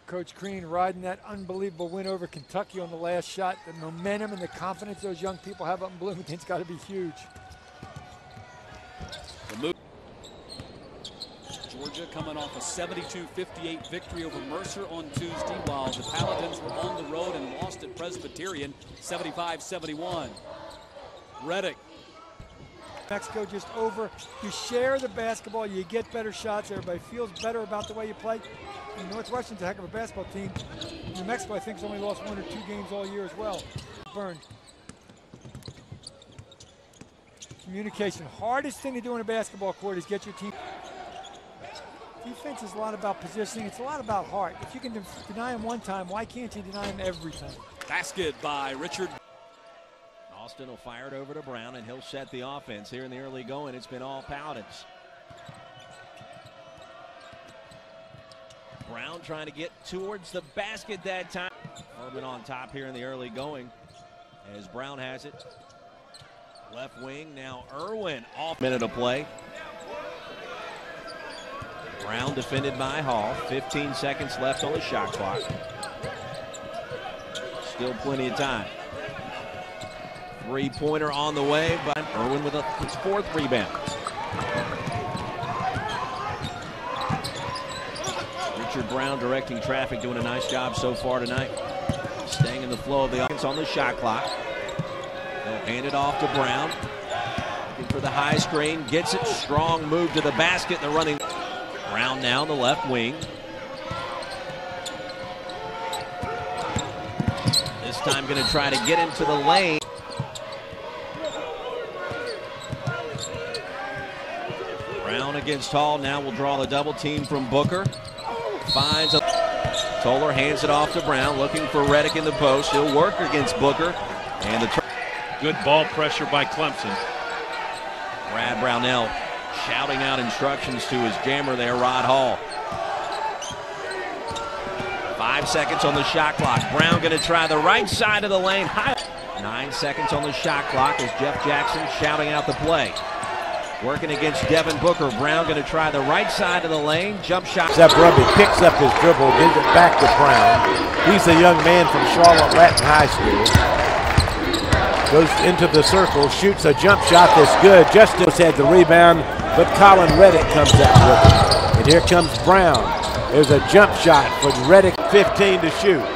Coach Crean riding that unbelievable win over Kentucky on the last shot. The momentum and the confidence those young people have up in Bloomington's got to be huge. The move. Georgia coming off a 72-58 victory over Mercer on Tuesday, while the Paladins were on the road and lost at Presbyterian 75-71. Reddick. Mexico just over. You share the basketball, you get better shots. Everybody feels better about the way you play. And Northwestern's a heck of a basketball team. New Mexico, I think, has only lost 1 or 2 games all year as well. Burn. Communication. Hardest thing to do in a basketball court is get your team. Defense is a lot about positioning. It's a lot about heart. If you can deny them one time, why can't you deny them every time? Basket by Richard. Austin will fire it over to Brown, and he'll set the offense here in the early going. It's been all Paladins. Brown trying to get towards the basket that time. Furman on top here in the early going as Brown has it. Left wing, now Irwin off. Minute of play. Brown defended by Hall. 15 seconds left on the shot clock. Still plenty of time. Three-pointer on the way, but Irwin with his 4th rebound. Richard Brown directing traffic, doing a nice job so far tonight. Staying in the flow of the offense on the shot clock. They'll hand it off to Brown. Looking for the high screen, gets it. Strong move to the basket. They're running. Brown now on the left wing. This time going to try to get into the lane. Brown against Hall. Now will draw the double team from Booker. Finds a Toller, hands it off to Brown, looking for Reddick in the post. He'll work against Booker. And the good ball pressure by Clemson. Brad Brownell shouting out instructions to his jammer there, Rod Hall. 5 seconds on the shot clock. Brown going to try the right side of the lane. 9 seconds on the shot clock as Jeff Jackson shouting out the play. Working against Devin Booker. Brown going to try the right side of the lane. Jump shot. Rubby picks up his dribble, gives it back to Brown. He's a young man from Charlotte Latin High School. Goes into the circle, shoots a jump shot that's good. Justice had the rebound, but Colin Reddick comes out with it. And here comes Brown. There's a jump shot for Reddick, 15 to shoot.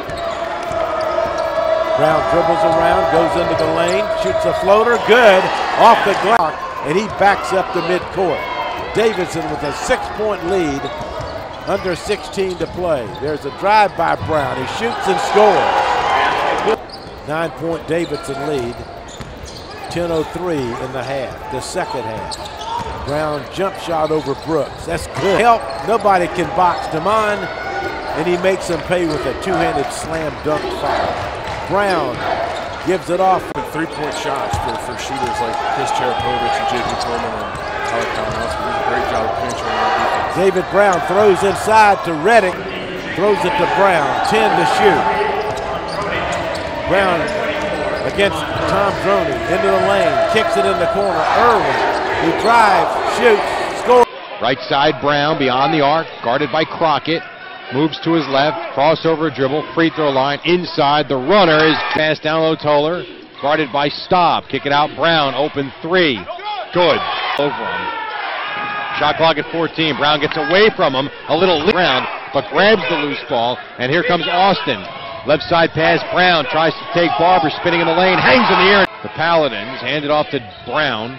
Brown dribbles around, goes into the lane, shoots a floater, good, off the glass, and he backs up the midcourt. Davidson with a 6-point lead, under 16 to play. There's a drive by Brown. He shoots and scores. 9-point Davidson lead. 10:03 in the half, the second half. Brown jump shot over Brooks. That's good. Help. Nobody can box Damon, and he makes him pay with a 2-handed slam dunk foul. Brown gives it off. 3-point shots for shooters like Chris Cherapovich and J.P. Furman and Alec Kalinowski. Does a great job of finishing on defense. David Brown throws inside to Reddick. Throws it to Brown. 10 to shoot. Brown against Tom Droney, into the lane, kicks it in the corner. Irwin, he drives, shoots, scores. Right side, Brown beyond the arc, guarded by Crockett. Moves to his left, crossover dribble, free throw line, inside. The runner is passed down low. Toller, guarded by Staub. Kick it out, Brown, open 3. Good. Over him. Shot clock at 14. Brown gets away from him, a little round, but grabs the loose ball, and here comes Austin. Left side pass, Brown tries to take Barber, spinning in the lane, hangs in the air. The Paladins hand it off to Brown.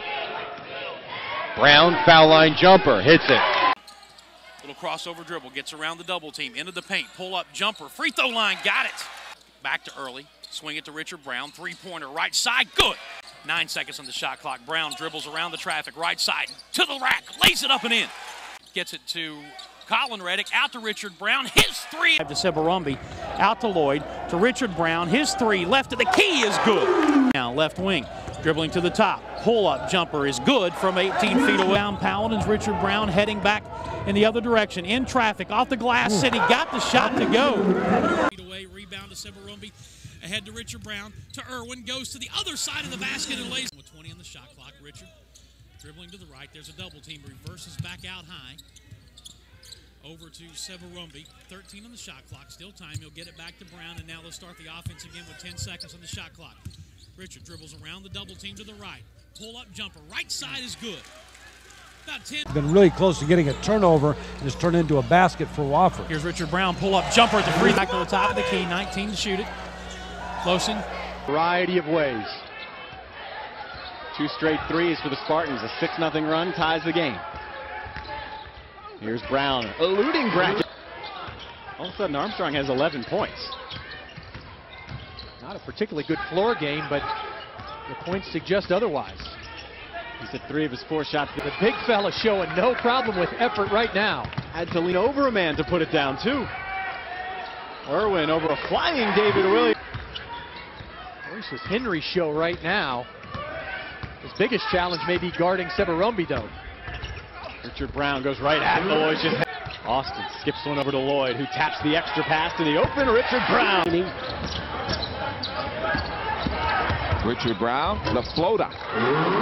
Brown, foul line jumper, hits it. Little crossover dribble, gets around the double team, into the paint, pull up jumper, free throw line, got it. Back to early, swing it to Richard Brown, 3-pointer, right side, good. 9 seconds on the shot clock. Brown dribbles around the traffic, right side, to the rack, lays it up and in. Gets it to Colin Reddick, out to Richard Brown, his 3. To Sebarumbi, out to Lloyd, to Richard Brown, his 3, left of the key is good. Now left wing, dribbling to the top, pull-up jumper is good from 18 feet away. Paladins, Richard Brown heading back in the other direction, in traffic, off the glass, and he got the shot to go. Away, rebound to Sebarumbi, ahead to Richard Brown, to Irwin, goes to the other side of the basket and lays. With 20 on the shot clock, Richard dribbling to the right, there's a double team, reverses back out high. Over to Severumbi, 13 on the shot clock, still time, he'll get it back to Brown, and now they'll start the offense again with 10 seconds on the shot clock. Richard dribbles around the double team to the right, pull-up jumper, right side is good. About 10. Been really close to getting a turnover, and it's turned into a basket for Wofford. Here's Richard Brown, pull-up jumper at the free, back to the top of the key, 19 to shoot it. Closing. Variety of ways. 2 straight threes for the Spartans, a 6-0 run ties the game. Here's Brown, eluding Brackett. All of a sudden, Armstrong has 11 points. Not a particularly good floor game, but the points suggest otherwise. He's at 3 of his 4 shots. The big fella showing no problem with effort right now. Had to lean over a man to put it down, too. Irwin over a flying David Williams. This is Henry's show right now. His biggest challenge may be guarding Severumbi, though. Richard Brown goes right at Lloyd. Austin skips one over to Lloyd, who taps the extra pass to the open Richard Brown. Richard Brown, the floater.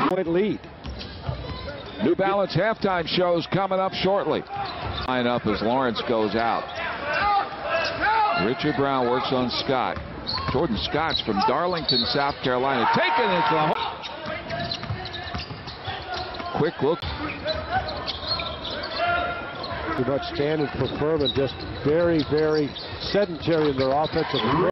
Point lead. New Balance halftime shows coming up shortly. Line up as Lawrence goes out. Richard Brown works on Scott. Jordan Scott's from Darlington, South Carolina. Taking it to the quick look. Too much standing for Furman, just very, very sedentary in their offensive.